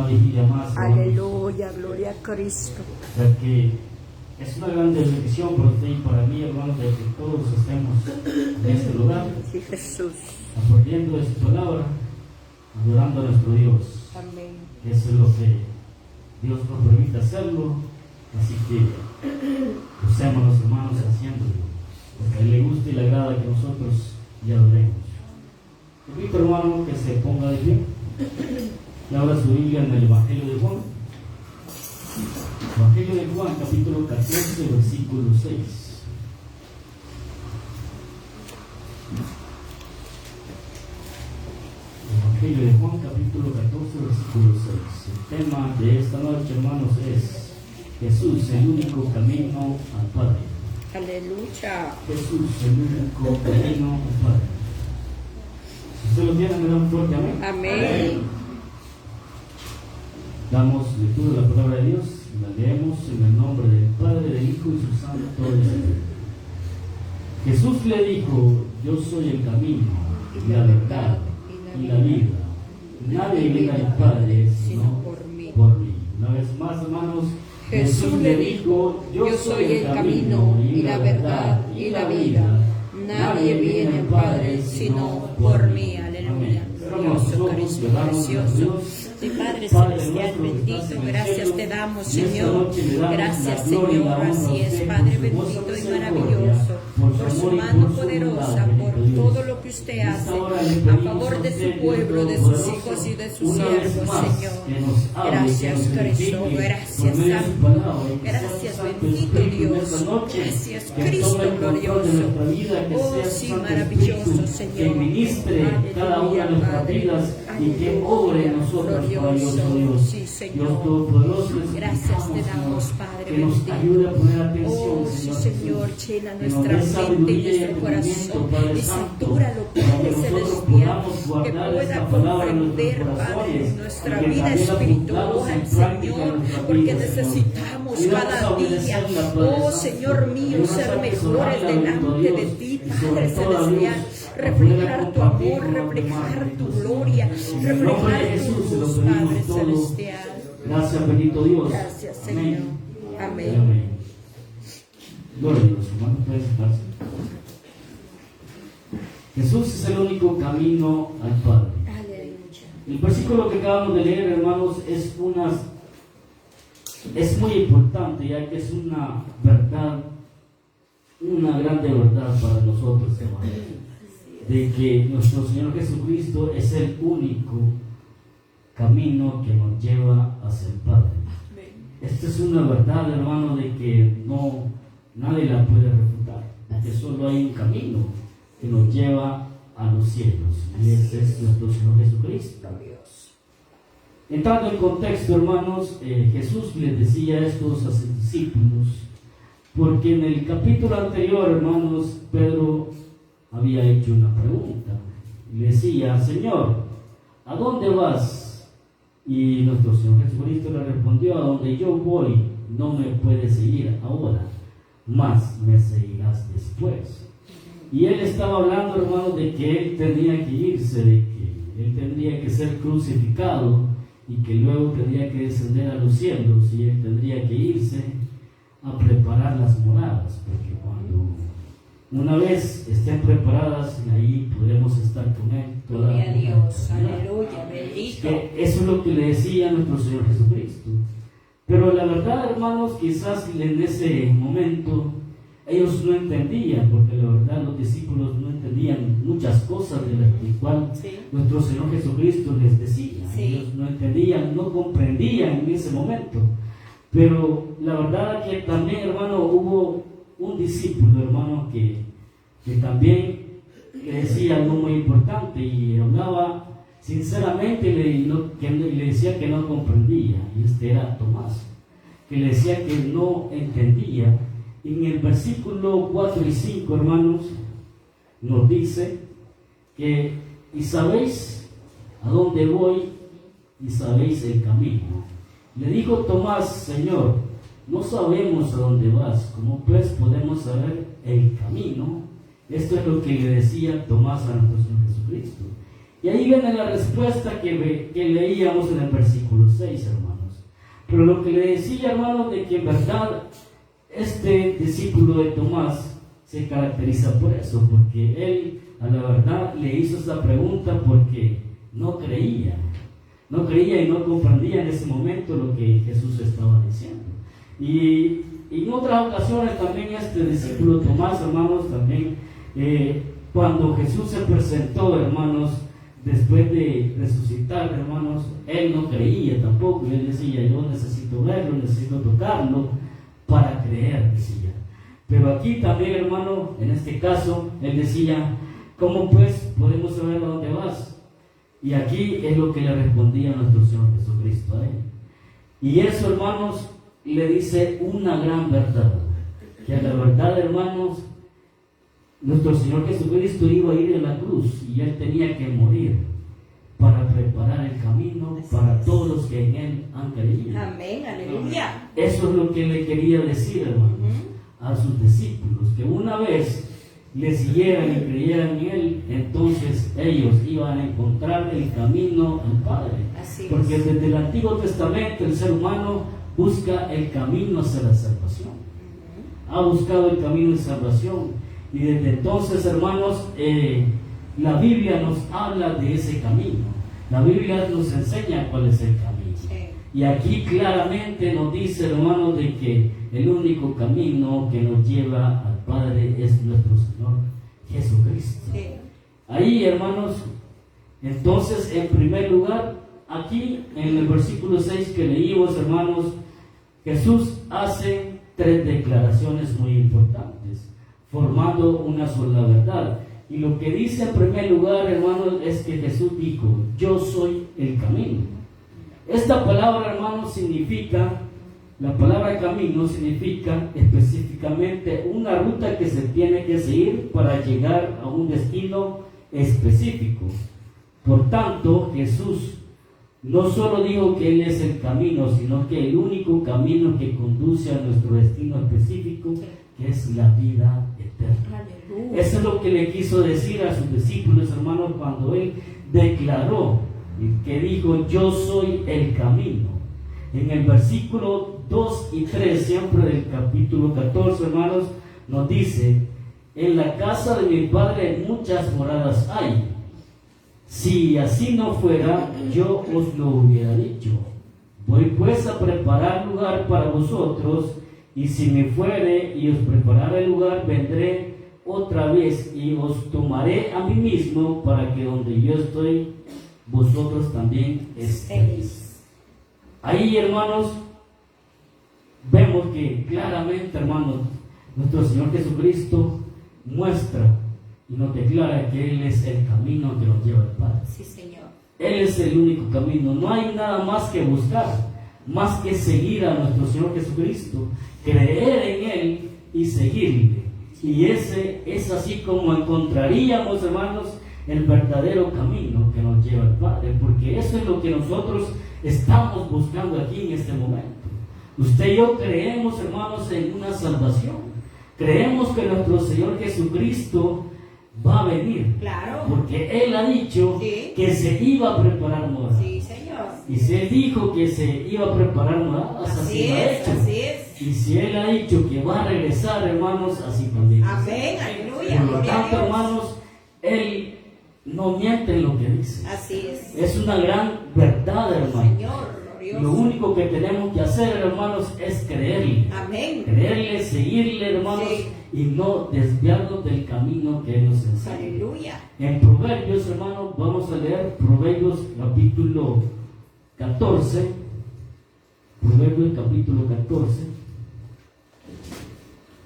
una vigilia más. Hermanos. Aleluya, gloria a Cristo. Ya que es una gran bendición para usted y para mí, hermanos, de que todos estemos en este lugar, Sí, Jesús. aprendiendo de su palabra, adorando a nuestro Dios. Amén. Eso es lo que Dios nos permite hacerlo, así que usemos, hermanos, haciéndolo, porque a Él le gusta y le agrada que nosotros le adoremos. Invito, hermano, que se ponga de pie y abra su Biblia en el Evangelio de Juan. Evangelio de Juan, capítulo 14, versículo 6. Evangelio de Juan, capítulo 14, versículo 6. El tema de esta noche, hermanos, es Jesús, el único camino al Padre. Aleluya. Jesús, el único camino al Padre. Si usted lo tiene, me da un fuerte amén. Amén. Damos lectura de la palabra de Dios y la leemos en el nombre del Padre, del Hijo y su Santo Espíritu. Jesús le dijo: yo soy el camino y la verdad y la vida. Nadie viene al Padre sino por mí. Una vez más, hermanos, Jesús le dijo: yo soy el camino y la verdad y la vida. Nadie viene al Padre sino por mí. Aleluya. Glorioso Cristo precioso. Sí, Padre Celestial, bendito, gracias te damos, Señor. Gracias, Señor, así es, Padre bendito y maravilloso, por su mano poderosa, por todo lo que usted hace a favor de su pueblo, de sus hijos y de sus siervos, Señor. Gracias, Cristo, gracias, Santo, gracias, bendito Dios, gracias, Cristo glorioso. Oh, sí, maravilloso, Señor. Aleluya, Padre. Y que obre en nosotros, glorioso Dios. Sí, Señor. Dios Todopoderoso, gracias te damos, Padre que nos bendito. ayude a poner atención, Oh, sí, Señor, llena que nos nuestra dé mente y sabiduría y nuestro corazón entendimiento, Padre y Santo, satúralo, para que Padre nosotros Celestial, podamos que guardar pueda esta palabra en comprender, nuestros Padre, corazones, nuestra y que vida también la espiritual, pongamos en práctica Señor, en nuestra porque vida, Señor. necesitamos Ayúdanos a cada día, obedecerla, Padre oh Santo. Señor mío, Ayúdanos ser a mejores atesorarla, delante Dios, de ti, y sobre Padre todo, Celestial, Dios, a reflejar poder tu compartir amor, con los reflejar demás, tu Dios. gloria, En el nombre de reflejar Jesús tu se lo luz, pedimos Padre todo. Celestial. Gracias, bendito Dios. Gracias, Señor. Amén. Amén. Amén. Gloria a Dios, hermano, puede sentarse. Jesús es el único camino al Padre. Aleluya. El versículo que acabamos de leer, hermanos, es muy importante, ya que es una verdad, una grande verdad para nosotros, hermanos, de que nuestro Señor Jesucristo es el único camino que nos lleva hacia el Padre. Esta es una verdad, hermano, de que nadie la puede refutar, porque solo hay un camino que nos lleva a los cielos, y ese es nuestro Señor Jesucristo. Entrando en contexto, hermanos, Jesús les decía esto a sus discípulos, porque en el capítulo anterior, hermanos, Pedro había hecho una pregunta, y le decía: Señor, ¿a dónde vas? Y nuestro Señor Jesucristo le respondió: a donde yo voy no me puedes seguir ahora, mas me seguirás después. Y él estaba hablando, hermanos, de que él tenía que irse, de que él tendría que ser crucificado y que luego tendría que descender a los cielos, y él tendría que irse a preparar las moradas, porque cuando una vez estén preparadas, ahí podremos estar con él toda Gloria a la Dios, eternidad. aleluya, bendito. Que eso es lo que le decía nuestro Señor Jesucristo. Pero la verdad, hermanos, quizás en ese momento ellos no entendían, porque la verdad los discípulos no entendían muchas cosas de las cual nuestro Señor Jesucristo les decía. Ellos no entendían, no comprendían en ese momento. Pero la verdad que también, hermano, hubo un discípulo, hermano, que también le decía algo muy importante y hablaba sinceramente, le decía que no comprendía, y este era Tomás, que le decía que no entendía. En el versículo 4 y 5, hermanos, nos dice que: y sabéis a dónde voy y sabéis el camino. Le dijo Tomás: Señor, no sabemos a dónde vas, ¿cómo pues podemos saber el camino? Esto es lo que le decía Tomás a nuestro Señor Jesucristo. Y ahí viene la respuesta que leíamos en el versículo 6. Pero lo que le decía, hermano, de que en verdad este discípulo de Tomás se caracteriza por eso, porque él a la verdad le hizo esta pregunta porque no creía y no comprendía en ese momento lo que Jesús estaba diciendo. Y en otras ocasiones también este discípulo Tomás, hermanos, también cuando Jesús se presentó, hermanos, después de resucitar, hermanos, él no creía tampoco, y él decía, yo necesito verlo, necesito tocarlo para creer, decía. Pero aquí también, hermano, en este caso, él decía, ¿cómo pues podemos saber a dónde vas? Y aquí es lo que le respondía nuestro Señor Jesucristo a él. Y eso, hermanos, le dice una gran verdad, que a la verdad, hermanos, nuestro Señor Jesucristo iba a ir a la cruz y él tenía que morir para preparar el camino para todos los que en él han creído. Amén, aleluya. Eso es lo que le quería decir, hermanos, a sus discípulos, que una vez le siguieran y creyeran en él, entonces ellos iban a encontrar el camino al Padre. Porque desde el Antiguo Testamento el ser humano busca el camino hacia la salvación. Ha buscado el camino de salvación. Y desde entonces, hermanos, la Biblia nos habla de ese camino. La Biblia nos enseña cuál es el camino. Y aquí claramente nos dice, hermanos, de que el único camino que nos lleva al Padre es nuestro Señor Jesucristo. Ahí, hermanos, entonces, en primer lugar, aquí en el versículo 6 que leímos, hermanos, Jesús hace 3 declaraciones muy importantes, formando una sola verdad. Y lo que dice en primer lugar, hermanos, es que Jesús dijo, yo soy el camino. Esta palabra, hermanos, significa, la palabra camino significa específicamente una ruta que se tiene que seguir para llegar a un destino específico. Por tanto, Jesús no solo dijo que Él es el camino, sino que el único camino que conduce a nuestro destino específico, que es la vida eterna. Aleluya. Eso es lo que le quiso decir a sus discípulos, hermanos, cuando Él declaró que dijo, yo soy el camino. En el versículo 2 y 3, siempre del capítulo 14, hermanos, nos dice, en la casa de mi Padre muchas moradas hay. Si así no fuera, yo os lo hubiera dicho. Voy pues a preparar lugar para vosotros, y si me fuere y os preparare el lugar, vendré otra vez y os tomaré a mí mismo, para que donde yo estoy, vosotros también estéis. Ahí, hermanos, vemos que claramente, hermanos, nuestro Señor Jesucristo muestra y nos declara que Él es el camino que nos lleva al Padre. Sí, Señor. Él es el único camino. No hay nada más que buscar, más que seguir a nuestro Señor Jesucristo, creer en Él y seguirle. Y ese es así como encontraríamos, hermanos, el verdadero camino que nos lleva al Padre, porque eso es lo que nosotros estamos buscando aquí en este momento. Usted y yo creemos, hermanos, en una salvación. Creemos que nuestro Señor Jesucristo va a venir. Claro. Porque Él ha dicho que se iba a preparar moradas. Sí, Señor. Y si Él dijo que se iba a preparar moradas, así lo ha hecho. Así es. Y si Él ha dicho que va a regresar, hermanos, así también. Amén, aleluya. Por lo tanto, hermanos, Él no miente en lo que dice. Así es. Es una gran verdad, hermano. Señor. Lo único que tenemos que hacer, hermanos, es creerle. Amén. Creerle, seguirle, hermanos, y no desviarnos del camino que Él nos enseña. Aleluya. En Proverbios, hermanos, vamos a leer Proverbios capítulo 14. Proverbios capítulo 14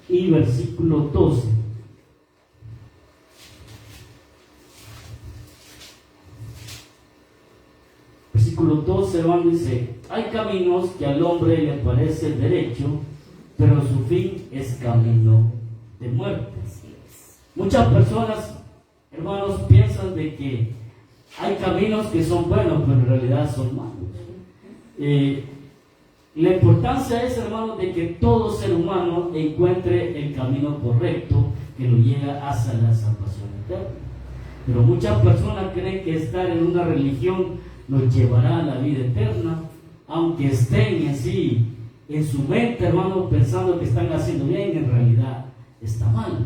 y versículo 12. Versículo 12, hermano, dice, hay caminos que al hombre le parece derecho, pero su fin es camino de muerte. Muchas personas, hermanos, piensan de que hay caminos que son buenos, pero en realidad son malos. La importancia es, hermanos, de que todo ser humano encuentre el camino correcto que lo lleva hacia la salvación eterna. Pero muchas personas creen que estar en una religión nos llevará a la vida eterna, aunque estén en sí, en su mente, hermanos, pensando que están haciendo bien, en realidad está mal,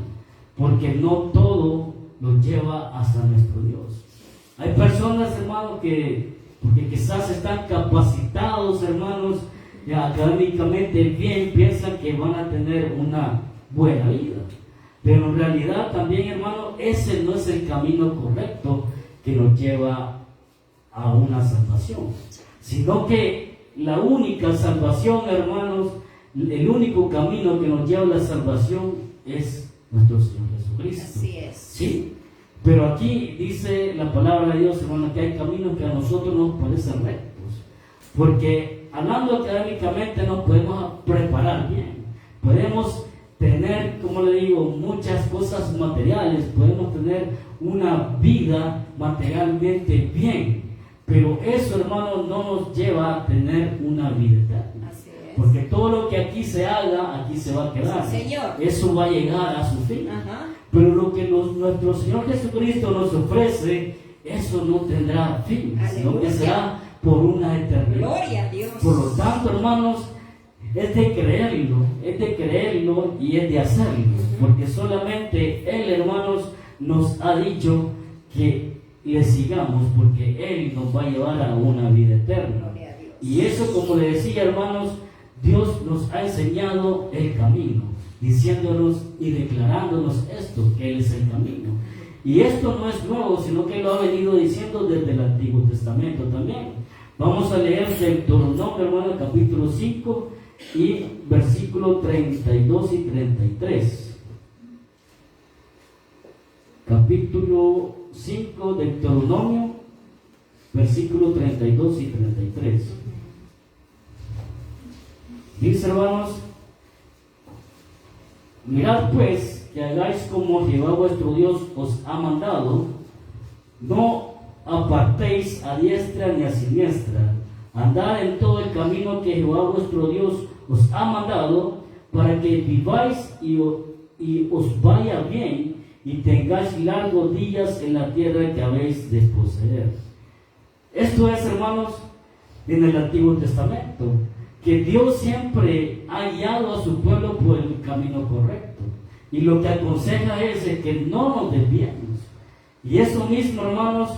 porque no todo nos lleva hasta nuestro Dios. Hay personas, hermanos, porque quizás están capacitados, hermanos, académicamente bien, piensan que van a tener una buena vida, pero en realidad también, hermanos, ese no es el camino correcto que nos lleva a una salvación, sino que la única salvación, hermanos, el único camino que nos lleva a la salvación es nuestro Señor Jesucristo. Así es. ¿Sí? Pero aquí dice la palabra de Dios, hermanos, que hay caminos que a nosotros nos parecen rectos, porque hablando académicamente nos podemos preparar bien, podemos tener, como le digo, muchas cosas materiales, podemos tener una vida materialmente bien, pero eso, hermanos, no nos lleva a tener una vida eterna. Así es. Porque todo lo que aquí se haga, aquí se va a quedar. Sí, Señor. Eso va a llegar a su fin. Ajá. Pero lo que nuestro Señor Jesucristo nos ofrece, eso no tendrá fin, sino que será por una eternidad. Gloria a Dios. Por lo tanto, hermanos, es de creerlo y es de hacerlo, porque solamente Él, hermanos, nos ha dicho que le sigamos, porque Él nos va a llevar a una vida eterna. Gloria a Dios. Y eso, como le decía, hermanos, Dios nos ha enseñado el camino, diciéndonos y declarándonos esto, que Él es el camino. Y esto no es nuevo, sino que lo ha venido diciendo desde el Antiguo Testamento también. Vamos a leer Deuteronomio, hermano, capítulo 5 y versículos 32 y 33. Capítulo 5 de Deuteronomio, versículos 32 y 33. Dice, hermanos: mirad pues que hagáis como Jehová vuestro Dios os ha mandado, no apartéis a diestra ni a siniestra, andad en todo el camino que Jehová vuestro Dios os ha mandado, para que viváis y os vaya bien, y tengáis largos días en la tierra que habéis de poseer. Esto es, hermanos, en el Antiguo Testamento, que Dios siempre ha guiado a su pueblo por el camino correcto, y lo que aconseja es de que no nos desviemos. Y eso mismo, hermanos,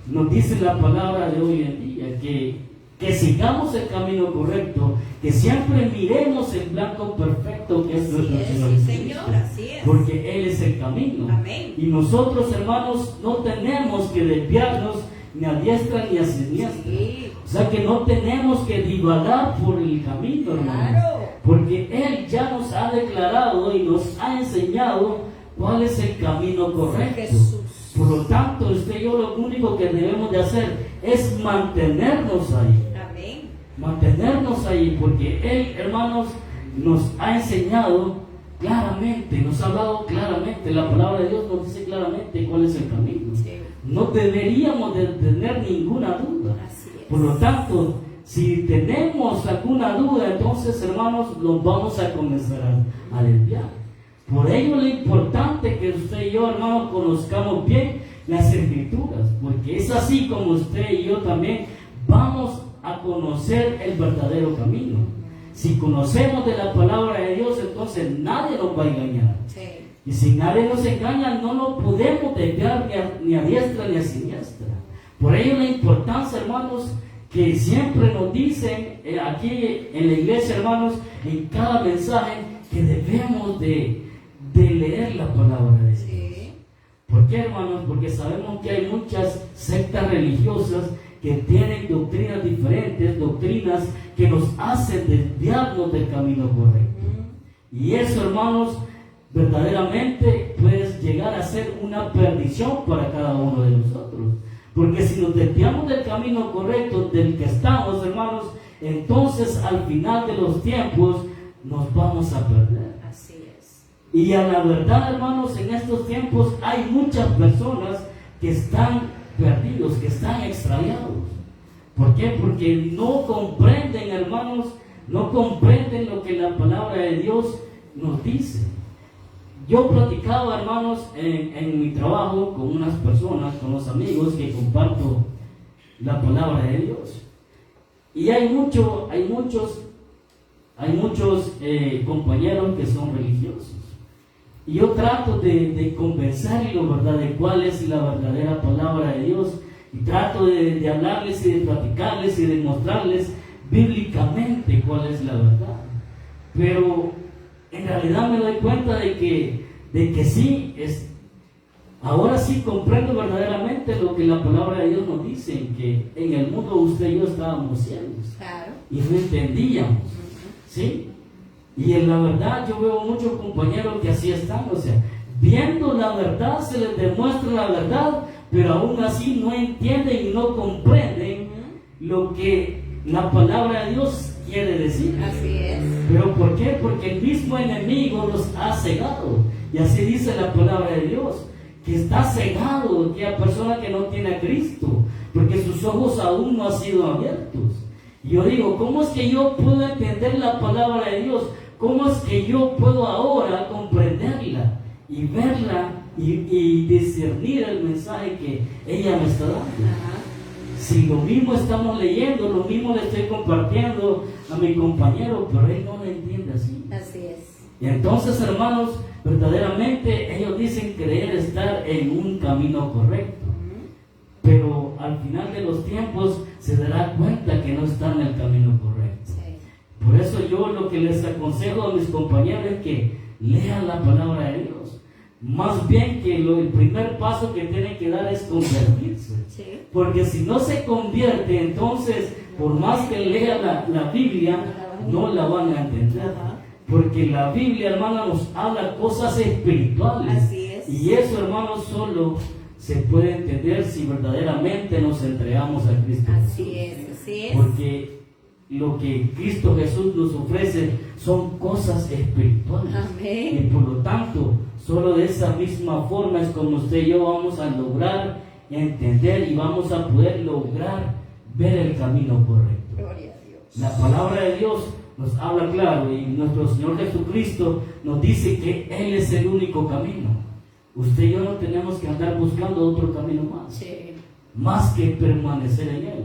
nos dice la palabra de hoy en día, que sigamos el camino correcto, que siempre miremos el blanco perfecto que es nuestro Señor Jesucristo, así es. porque Él es el camino. Amén. Y nosotros, hermanos, no tenemos que desviarnos ni a diestra ni a siniestra. Sí. O sea que no tenemos que divagar por el camino, hermanos, Claro. porque Él ya nos ha declarado y nos ha enseñado cuál es el camino correcto. Jesús. Por lo tanto, usted y yo lo único que debemos de hacer es mantenernos ahí. Amén. Mantenernos ahí, porque Él, hermanos, nos ha enseñado claramente, nos ha hablado claramente, la palabra de Dios nos dice claramente cuál es el camino. Sí. No deberíamos de tener ninguna duda. Así es. Por lo tanto, si tenemos alguna duda, entonces, hermanos, nos vamos a comenzar a desviar. Por ello es lo importante que usted y yo, hermanos, conozcamos bien las Escrituras, porque es así como usted y yo también vamos a conocer el verdadero camino. Si conocemos de la palabra de Dios, entonces nadie nos va a engañar. Sí. Y si nadie nos engaña, no nos podemos desviar ni a diestra ni a siniestra. Por ello la importancia, hermanos, que siempre nos dicen aquí en la iglesia, hermanos, en cada mensaje, que debemos de leer la palabra de Dios. Sí. ¿Por qué, hermanos? Porque sabemos que hay muchas sectas religiosas que tienen doctrinas diferentes, doctrinas que nos hacen desviarnos del camino correcto. Y eso, hermanos, verdaderamente puede llegar a ser una perdición para cada uno de nosotros. Porque si nos desviamos del camino correcto del que estamos, hermanos, entonces al final de los tiempos nos vamos a perder. Así es. Y a la verdad, hermanos, en estos tiempos hay muchas personas que están perdidos, que están extraviados. ¿Por qué? Porque no comprenden, hermanos, no comprenden lo que la palabra de Dios nos dice. Yo platicaba, hermanos, en mi trabajo con unas personas, con los amigos que comparto la palabra de Dios. Y hay muchos compañeros que son religiosos. Y yo trato de convencerlos, ¿verdad?, de cuál es la verdadera palabra de Dios. Y trato de hablarles y de platicarles y de mostrarles bíblicamente cuál es la verdad. Pero en realidad me doy cuenta de que sí, ahora sí comprendo verdaderamente lo que la palabra de Dios nos dice, que en el mundo usted y yo estábamos ciegos. Claro. Y no entendíamos. ¿Sí? Y en la verdad yo veo muchos compañeros que así están, o sea, viendo la verdad se les demuestra la verdad, pero aún así no entienden y no comprenden lo que la palabra de Dios quiere decir. Así es. ¿Pero por qué? Porque el mismo enemigo los ha cegado. Y así dice la palabra de Dios, que está cegado aquella persona que no tiene a Cristo, porque sus ojos aún no han sido abiertos. Y yo digo, ¿cómo es que yo puedo entender la palabra de Dios? ¿Cómo es que yo puedo ahora comprenderla y verla y discernir el mensaje que ella me está dando? Si lo mismo estamos leyendo, lo mismo le estoy compartiendo a mi compañero, pero él no lo entiende así. Así es. Y entonces, hermanos, verdaderamente ellos dicen creer estar en un camino correcto. Pero al final de los tiempos se dará cuenta que no está en el camino correcto. Sí. Por eso yo lo que les aconsejo a mis compañeros es que lean la palabra de Dios. Más bien que el primer paso que tienen que dar es convertirse. Sí. Porque si no se convierte, entonces por más que lea la Biblia, no la van a entender. Porque la Biblia, hermanos, nos habla cosas espirituales. Así es. Y eso, hermanos, solo se puede entender si verdaderamente nos entregamos a Cristo. Así es, así es. Porque lo que Cristo Jesús nos ofrece son cosas espirituales. Amén. Y por lo tanto, solo de esa misma forma es como usted y yo vamos a lograr entender y vamos a poder lograr ver el camino correcto. Gloria a Dios. La palabra de Dios nos habla claro y nuestro Señor Jesucristo nos dice que Él es el único camino. Usted y yo no tenemos que andar buscando otro camino más. Sí. Más que permanecer en Él.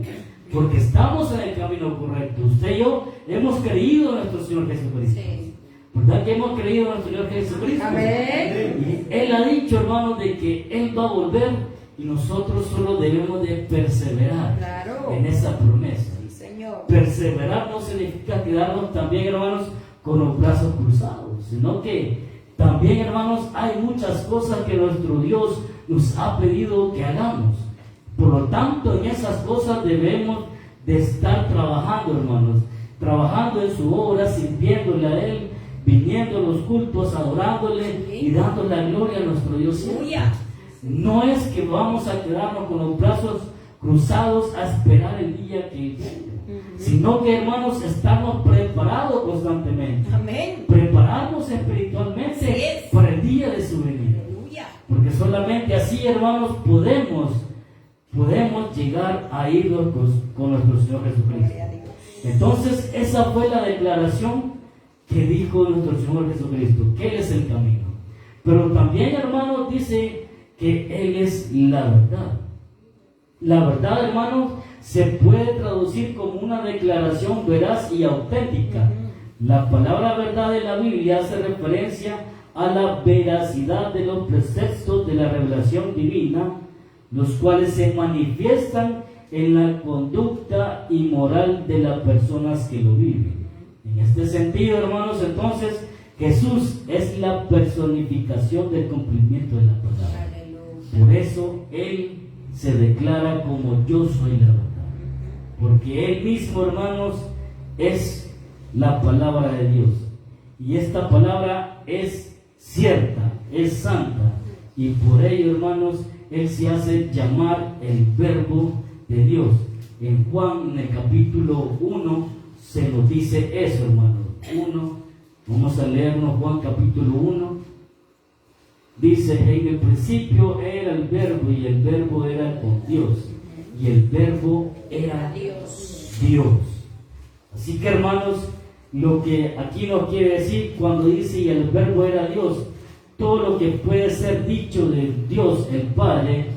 Porque estamos en el camino correcto. Usted y yo hemos creído en nuestro Señor Jesucristo. Sí. ¿Verdad que hemos creído en nuestro Señor Jesucristo? Amén. Y Él ha dicho, hermanos, de que Él va a volver y nosotros solo debemos de perseverar en esa promesa. Sí, Señor. Perseverar no significa quedarnos también, hermanos, con los brazos cruzados, sino que también, hermanos, hay muchas cosas que nuestro Dios nos ha pedido que hagamos. Por lo tanto, en esas cosas debemos de estar trabajando, hermanos, trabajando en su obra, sirviéndole a Él, viniendo a los cultos, adorándole y dando la gloria a nuestro Dios. No es que vamos a quedarnos con los brazos cruzados a esperar el día que venga, sino que, hermanos, estamos preparados constantemente. Amén. Prepararnos espiritualmente para el día de su venida. Porque solamente así, hermanos, podemos llegar a irnos con nuestro Señor Jesucristo. Entonces, esa fue la declaración que dijo nuestro Señor Jesucristo, que Él es el camino. Pero también, hermanos, dice que Él es la verdad. La verdad, hermanos, se puede traducir como una declaración veraz y auténtica. La palabra verdad de la Biblia hace referencia a la veracidad de los preceptos de la revelación divina, los cuales se manifiestan en la conducta y moral de las personas que lo viven. En este sentido, hermanos, entonces, Jesús es la personificación del cumplimiento de la palabra. Por eso Él se declara como yo soy la verdad. Porque Él mismo, hermanos, es la palabra de Dios. Y esta palabra es cierta, es santa. Y por ello, hermanos, Él se hace llamar el Verbo de Dios. En Juan, en el capítulo 1, se nos dice eso, hermanos. Vamos a leernos Juan capítulo 1. Dice, en el principio era el Verbo y el Verbo era con Dios y el Verbo era Dios. Así que, hermanos, lo que aquí nos quiere decir cuando dice y el Verbo era Dios, todo lo que puede ser dicho de Dios el Padre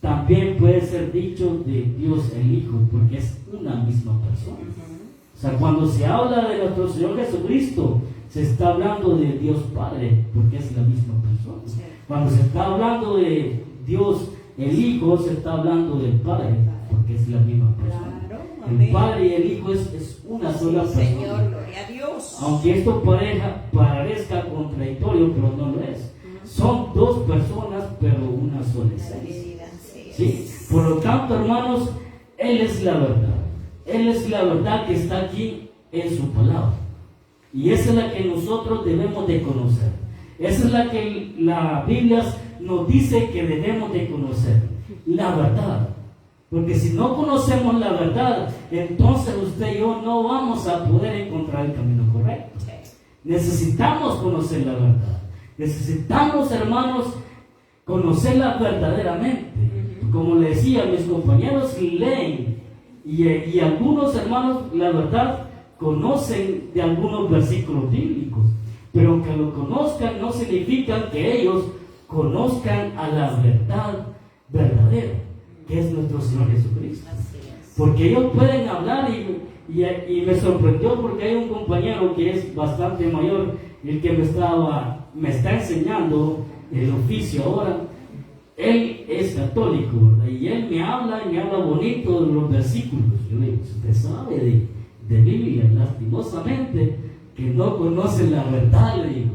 también puede ser dicho de Dios el Hijo, porque es una misma persona. O sea, cuando se habla de nuestro Señor Jesucristo, se está hablando de Dios Padre, porque es la misma persona. Cuando se está hablando de Dios el Hijo, se está hablando del Padre, porque es la misma persona. El Padre y el Hijo es una sola persona. Señor, gloria a Dios. Aunque esto parezca contradictorio, pero no lo es. Son dos personas, pero una sola esencia. ¿Sí? Por lo tanto, hermanos, Él es la verdad. Él es la verdad que está aquí en su palabra. Y esa es la que nosotros debemos de conocer. Esa es la que la Biblia nos dice que debemos de conocer. La verdad. Porque si no conocemos la verdad, entonces usted y yo no vamos a poder encontrar el camino correcto. Necesitamos conocer la verdad. Necesitamos, hermanos, conocerla verdaderamente. Como le decía, mis compañeros leen y algunos hermanos, la verdad, conocen de algunos versículos bíblicos. Pero aunque lo conozcan, no significa que ellos conozcan a la verdad verdadera, que es nuestro Señor Jesucristo. Porque ellos pueden hablar y me sorprendió porque hay un compañero que es bastante mayor, el que me está enseñando el oficio ahora. Él es católico, ¿verdad? Y él me habla bonito de los versículos. Yo le digo, usted sabe de Biblia, lastimosamente, que no conoce la verdad, le digo.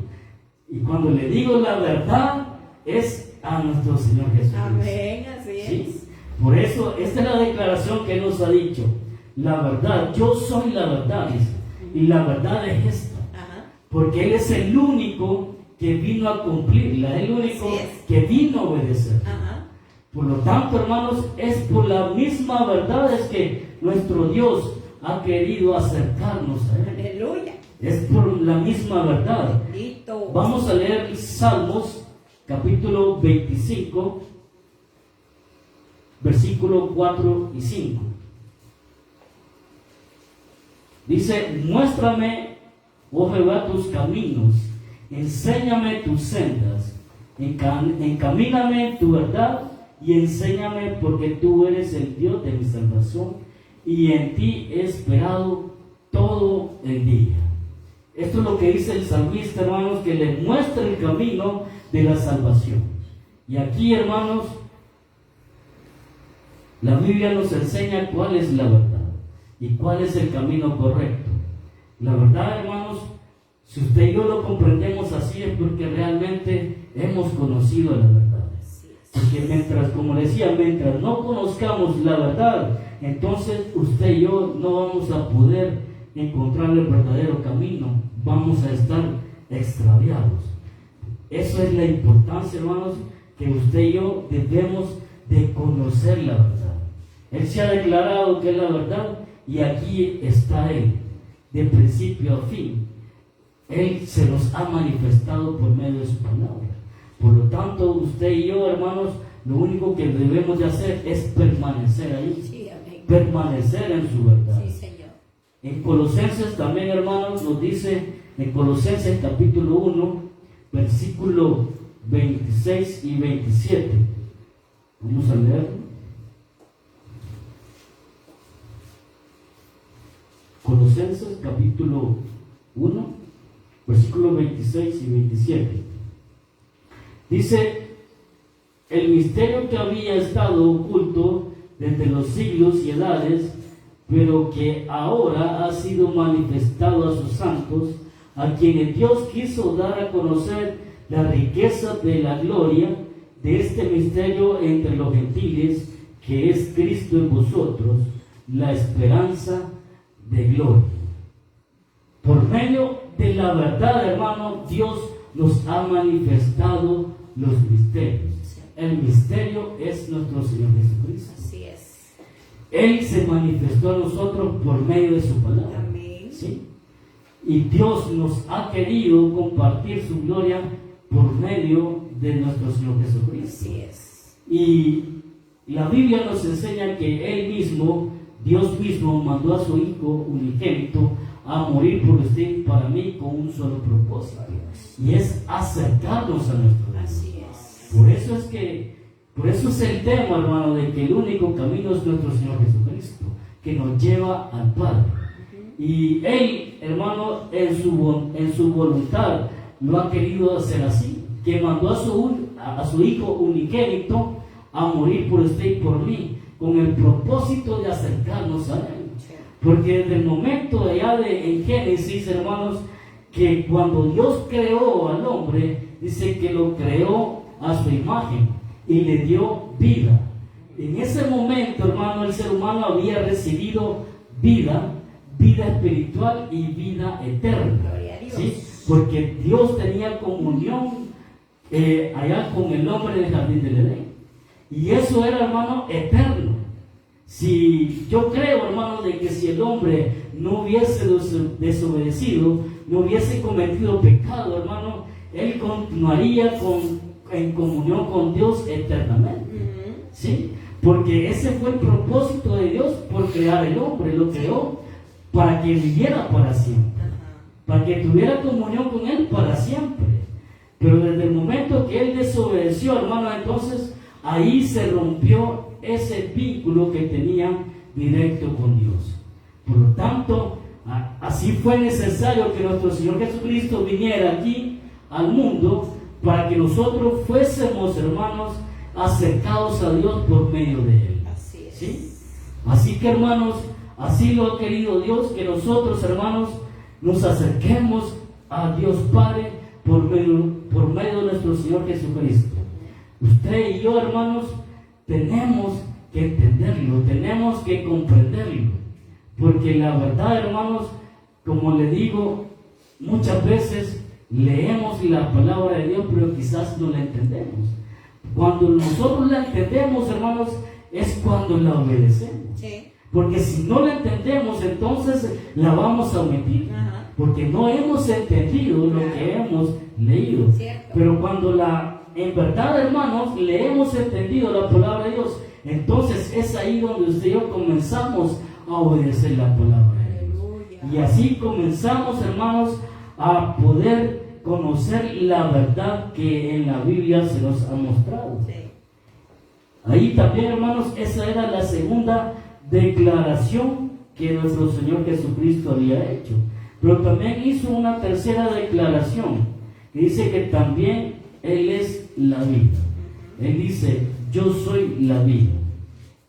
Y cuando le digo la verdad, es a nuestro Señor Jesucristo. Amén, así es. ¿Sí? Por eso, esta es la declaración que Él nos ha dicho. La verdad, yo soy la verdad, dice. Y la verdad es esta. Porque Él es el único que vino a cumplirla, el único que vino a obedecer. Por lo tanto, hermanos, es por la misma verdad es que nuestro Dios ha querido acercarnos a Él. Aleluya. Es por la misma verdad. Bendito. Vamos a leer Salmos, capítulo 25, versículos 4 y 5. Dice, muéstrame, oh Jehová, tus caminos, enséñame tus sendas, encamíname tu verdad y enséñame, porque tú eres el Dios de mi salvación y en ti he esperado todo el día. Esto es lo que dice el salmista, hermanos, que le muestra el camino de la salvación. Y aquí, hermanos, la Biblia nos enseña cuál es la verdad y cuál es el camino correcto. La verdad, hermanos, si usted y yo lo comprendemos así, es porque realmente hemos conocido la verdad. Porque mientras, como le decía, mientras no conozcamos la verdad, entonces usted y yo no vamos a poder encontrar el verdadero camino. Vamos a estar extraviados. Eso es la importancia, hermanos, que usted y yo debemos de conocer la verdad. Él se ha declarado que es la verdad y aquí está Él, de principio a fin. Él se nos ha manifestado por medio de su palabra. Por lo tanto, usted y yo, hermanos, lo único que debemos de hacer es permanecer ahí. Sí, amén. Permanecer en su verdad. Sí, Señor. En Colosenses también, hermanos, nos dice, en Colosenses capítulo 1, versículo 26 y 27. Vamos a leerlo. Colosenses capítulo 1, versículos 26 y 27. Dice, el misterio que había estado oculto desde los siglos y edades, pero que ahora ha sido manifestado a sus santos, a quienes Dios quiso dar a conocer la riqueza de la gloria de este misterio entre los gentiles, que es Cristo en vosotros, la esperanza de gloria. Por medio de la verdad, hermano, Dios nos ha manifestado los misterios. El misterio es nuestro Señor Jesucristo. Así es. Él se manifestó a nosotros por medio de su palabra. Amén. ¿Sí? Y Dios nos ha querido compartir su gloria por medio de nuestro Señor Jesucristo. Así es. Y la Biblia nos enseña que Él mismo, Dios mismo, mandó a su Hijo unigénito a morir por usted y para mí con un solo propósito, y es acercarnos a nuestro Dios. Así es. Por eso es que Por eso es el tema, hermano, de que el único camino es nuestro Señor Jesucristo, que nos lleva al Padre. Y Él, hermano, en su voluntad lo ha querido hacer así, que mandó a su Hijo unigénito a morir por usted y por mí, con el propósito de acercarnos a Él. Porque desde el momento de allá en Génesis, hermanos, que cuando Dios creó al hombre, dice que lo creó a su imagen y le dio vida. En ese momento, hermano, el ser humano había recibido vida espiritual y vida eterna. ¿Sí? Porque Dios tenía comunión allá con el hombre del jardín del Edén. Y eso era, hermano, eterno. Si yo creo, hermano, de que si el hombre no hubiese desobedecido, no hubiese cometido pecado, hermano, él continuaría en comunión con Dios eternamente. ¿Sí? Porque ese fue el propósito de Dios por crear el hombre. Lo creó para que viviera para siempre, para que tuviera comunión con Él para siempre. Pero desde el momento que Él desobedeció, hermano, entonces ahí se rompió ese vínculo que tenía directo con Dios. Por lo tanto, así fue necesario que nuestro Señor Jesucristo viniera aquí al mundo para que nosotros fuésemos, hermanos, acercados a Dios por medio de Él. Así es. ¿Sí? Así que, hermanos, así lo ha querido Dios, que nosotros, hermanos, nos acerquemos a Dios Padre por medio de nuestro Señor Jesucristo. Usted y yo, hermanos, tenemos que entenderlo, tenemos que comprenderlo, porque la verdad, hermanos, como le digo, muchas veces leemos la palabra de Dios, pero quizás no la entendemos. Cuando nosotros la entendemos, hermanos, es cuando la obedecemos. Sí. Porque si no la entendemos, entonces la vamos a omitir. Porque no hemos entendido lo que hemos leído. Cierto. Pero cuando en verdad, hermanos, le hemos entendido la palabra de Dios, entonces es ahí donde usted y yo comenzamos a obedecer la palabra de Dios. Aleluya. Y así comenzamos, hermanos, a poder conocer la verdad que en la Biblia se nos ha mostrado. Sí. Ahí también, hermanos, esa era la segunda declaración que nuestro Señor Jesucristo había hecho. Pero también hizo una tercera declaración, que dice que también Él es la vida. Él dice, yo soy la vida.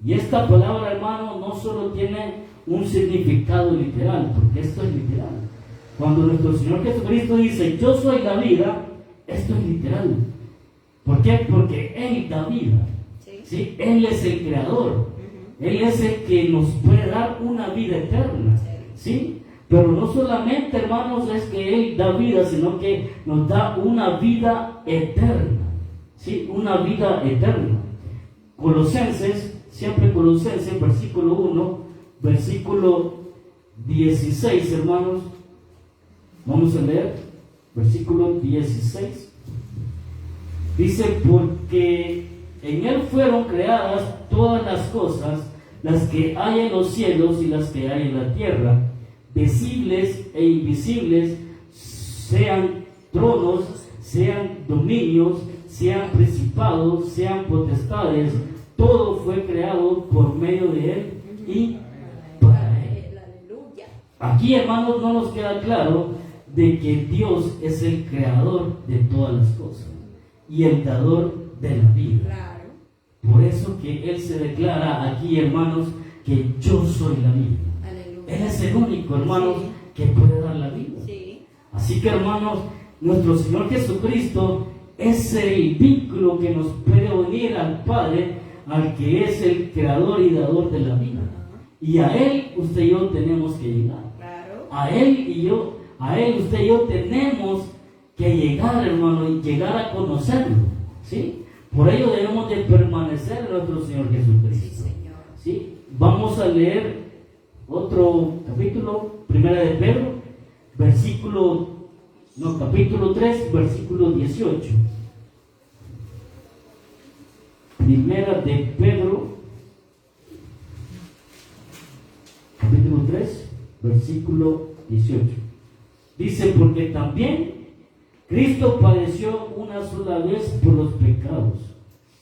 Y esta palabra, hermano, no solo tiene un significado literal, porque esto es literal. Cuando nuestro Señor Jesucristo dice, yo soy la vida, esto es literal. ¿Por qué? Porque Él da vida. ¿Sí? Él es el creador. Él es el que nos puede dar una vida eterna. ¿Sí? Pero no solamente, hermanos, es que Él da vida, sino que nos da una vida eterna. ¿Sí? Una vida eterna. Colosenses, siempre Colosenses, versículo 1, versículo 16, hermanos. Vamos a leer, versículo 16. Dice, porque en Él fueron creadas todas las cosas, las que hay en los cielos y las que hay en la tierra, visibles e invisibles, sean tronos, sean dominios, sean principados, sean potestades, todo fue creado por medio de Él y para Él. Aquí, hermanos, no nos queda claro de que Dios es el creador de todas las cosas y el dador de la vida. Claro. Por eso que Él se declara aquí, hermanos, que yo soy la vida. Aleluya. Él es el único, hermanos, Sí. que puede dar la vida. Sí. Así que, hermanos, nuestro Señor Jesucristo es el vínculo que nos puede unir al Padre, al que es el creador y dador de la vida. Y a Él usted y yo tenemos que llegar. Claro. A Él usted y yo tenemos que llegar, hermano, y llegar a conocerlo. ¿Sí? Por ello debemos de permanecer en nuestro Señor Jesucristo. Sí, Señor. ¿Sí? Vamos a leer otro capítulo, Primera de Pedro, capítulo 3, versículo 18. Primera de Pedro, capítulo 3, versículo 18. Dice, porque también Cristo padeció una sola vez por los pecados,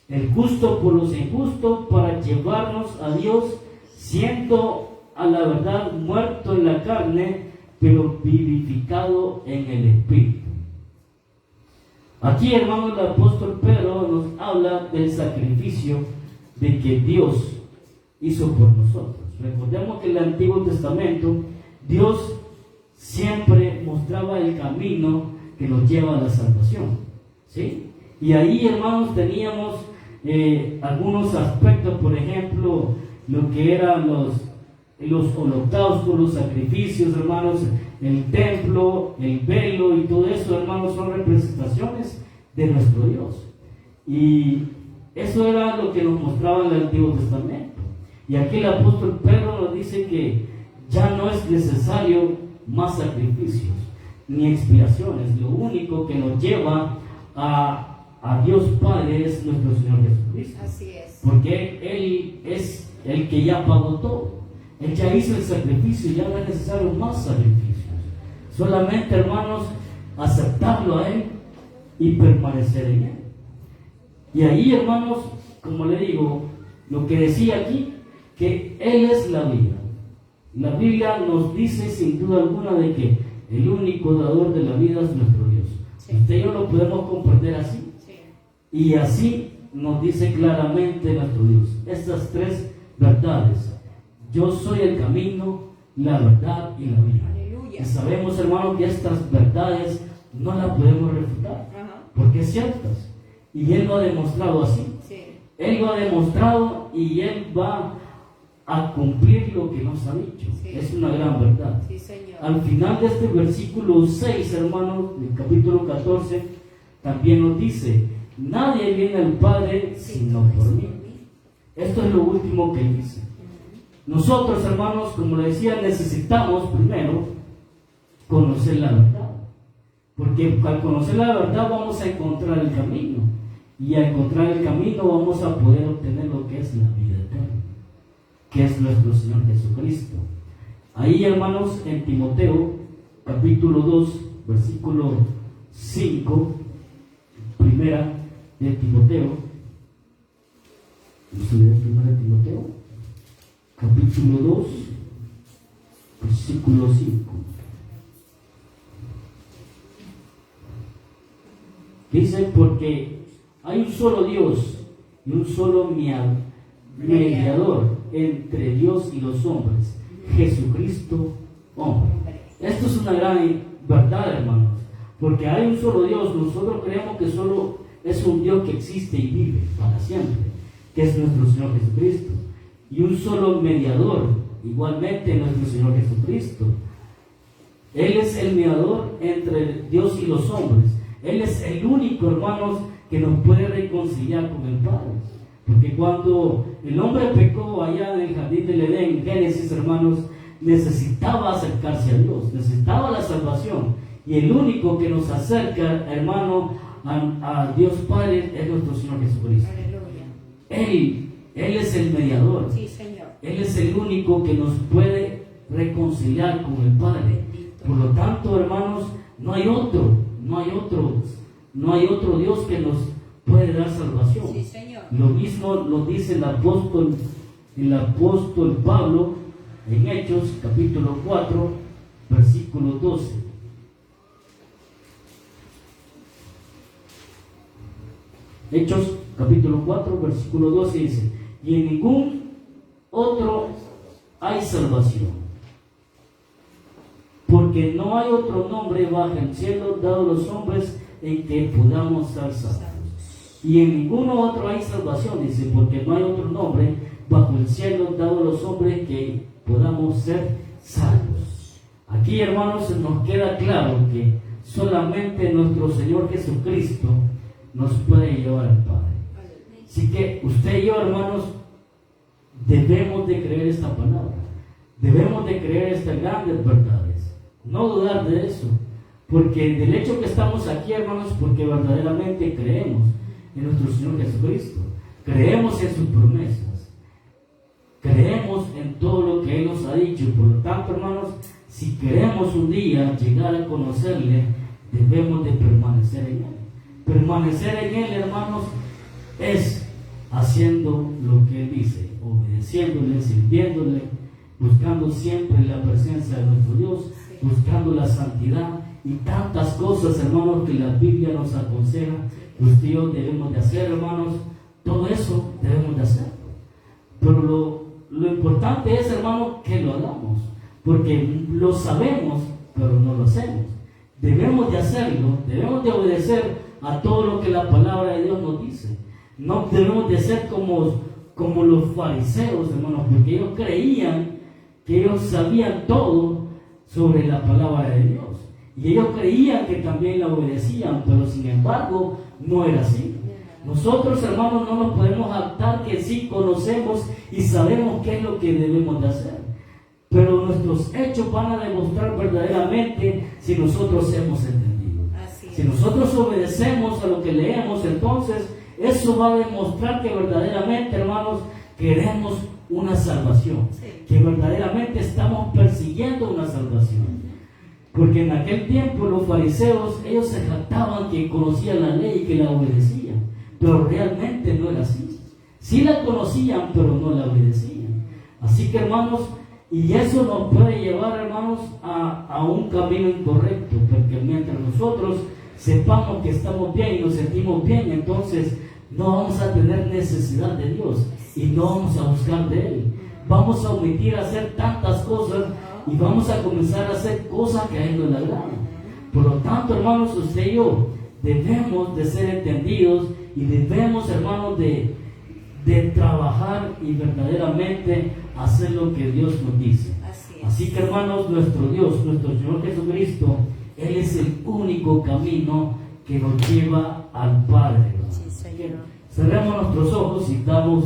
el justo por los injustos, para llevarnos a Dios, siendo a la verdad muerto en la carne, pero vivificado en el Espíritu. Aquí, hermanos, el apóstol Pedro nos habla del sacrificio de que Dios hizo por nosotros. Recordemos que en el Antiguo Testamento Dios siempre mostraba el camino que nos lleva a la salvación, ¿sí? Y ahí, hermanos, teníamos algunos aspectos, por ejemplo, lo que eran los holocaustos, los sacrificios, hermanos, el templo, el velo y todo eso, hermanos, son representaciones de nuestro Dios. Y eso era lo que nos mostraba en el Antiguo Testamento. Y aquí el apóstol Pedro nos dice que ya no es necesario más sacrificios ni expiaciones. Lo único que nos lleva a Dios Padre es nuestro Señor Jesucristo. Así es. Porque Él es el que ya pagó todo. Él ya hizo el sacrificio y ya no es necesario más sacrificios. Solamente, hermanos, aceptarlo a Él y permanecer en Él. Y ahí, hermanos, como le digo, lo que decía aquí, que Él es la vida. La Biblia nos dice sin duda alguna de que el único dador de la vida es nuestro Dios. Sí. Usted y yo lo podemos comprender así. Sí. Y así nos dice claramente nuestro Dios. Estas tres verdades. Yo soy el camino, la verdad y la vida. Aleluya. Y sabemos, hermanos, que estas verdades no las podemos refutar. Porque es ciertas. Y Él lo ha demostrado así. Sí. Él lo ha demostrado y Él va a cumplir lo que nos ha dicho. Sí. Es una gran verdad. Sí, Señor. Al final de este versículo 6, hermanos, del capítulo 14, también nos dice: nadie viene al Padre sino por mí. Esto es lo último que dice. Nosotros, hermanos, como le decía, necesitamos primero conocer la verdad. Porque al conocer la verdad vamos a encontrar el camino. Y al encontrar el camino vamos a poder obtener lo que es la vida eterna, que es nuestro Señor Jesucristo. Ahí, hermanos, en Timoteo, capítulo 2, versículo 5, primera de Timoteo. Vamos a leer primera de Timoteo, capítulo 2, versículo 5. Dice: porque hay un solo Dios y un solo mediador entre Dios y los hombres, Jesucristo, hombre. Esto es una gran verdad, hermanos, porque hay un solo Dios. Nosotros creemos que solo es un Dios que existe y vive para siempre, que es nuestro Señor Jesucristo, y un solo mediador, igualmente nuestro Señor Jesucristo. Él es el mediador entre Dios y los hombres. Él es el único, hermanos, que nos puede reconciliar con el Padre. Porque cuando el hombre pecó allá en el jardín del Edén, en Génesis, hermanos, necesitaba acercarse a Dios, necesitaba la salvación. Y el único que nos acerca, hermano, a Dios Padre es nuestro Señor Jesucristo. Aleluya. Él es el mediador. Sí, Señor. Él es el único que nos puede reconciliar con el Padre. Por lo tanto, hermanos, no hay otro Dios que nos puede dar salvación. Sí, Señor. Lo mismo lo dice el apóstol Pablo en Hechos capítulo 4, versículo 12. Hechos capítulo 4, versículo 12 dice: y en ningún otro hay salvación, porque no hay otro nombre bajo el cielo dado a los hombres en que podamos ser salvos. Y en ninguno otro hay salvación, dice, porque no hay otro nombre bajo el cielo dado a los hombres que podamos ser salvos. Aquí, hermanos, nos queda claro que solamente nuestro Señor Jesucristo nos puede llevar al Padre. Así que usted y yo, hermanos, debemos de creer esta palabra, debemos de creer estas grandes verdades, no dudar de eso, porque del hecho que estamos aquí, hermanos, porque verdaderamente creemos en nuestro Señor Jesucristo, creemos en sus promesas, creemos en todo lo que Él nos ha dicho. Por lo tanto, hermanos, si queremos un día llegar a conocerle, debemos de permanecer en Él. Permanecer en Él, hermanos, es haciendo lo que Él dice, obedeciéndole, sirviéndole, buscando siempre la presencia de nuestro Dios, buscando la santidad y tantas cosas, hermanos, que la Biblia nos aconseja que usted y yo debemos de hacer, hermanos. Todo eso debemos de hacerlo. Pero lo importante es, hermanos, que lo hagamos, porque lo sabemos, pero no lo hacemos. Debemos de hacerlo, debemos de obedecer a todo lo que la palabra de Dios nos dice. No debemos de ser como los fariseos, hermanos, porque ellos creían que ellos sabían todo sobre la palabra de Dios. Y ellos creían que también la obedecían, pero sin embargo no era así. Nosotros, hermanos, no nos podemos jactar que sí conocemos y sabemos qué es lo que debemos de hacer. Pero nuestros hechos van a demostrar verdaderamente si nosotros hemos entendido. Si nosotros obedecemos a lo que leemos, entonces eso va a demostrar que verdaderamente, hermanos, queremos una salvación. Que verdaderamente estamos persiguiendo una salvación. Porque en aquel tiempo los fariseos, ellos se jactaban que conocían la ley y que la obedecían. Pero realmente no era así. Sí la conocían, pero no la obedecían. Así que, hermanos, y eso nos puede llevar, hermanos, a un camino incorrecto. Porque mientras nosotros sepamos que estamos bien y nos sentimos bien, entonces no vamos a tener necesidad de Dios y no vamos a buscar de Él. Vamos a omitir hacer tantas cosas y vamos a comenzar a hacer cosas que a Él no le agradan. Por lo tanto, hermanos, usted y yo debemos de ser entendidos y debemos, hermanos, de trabajar y verdaderamente hacer lo que Dios nos dice. Así que, hermanos, nuestro Dios, nuestro Señor Jesucristo, Él es el único camino que nos lleva al Padre. Sí, Señor. Cerremos nuestros ojos y damos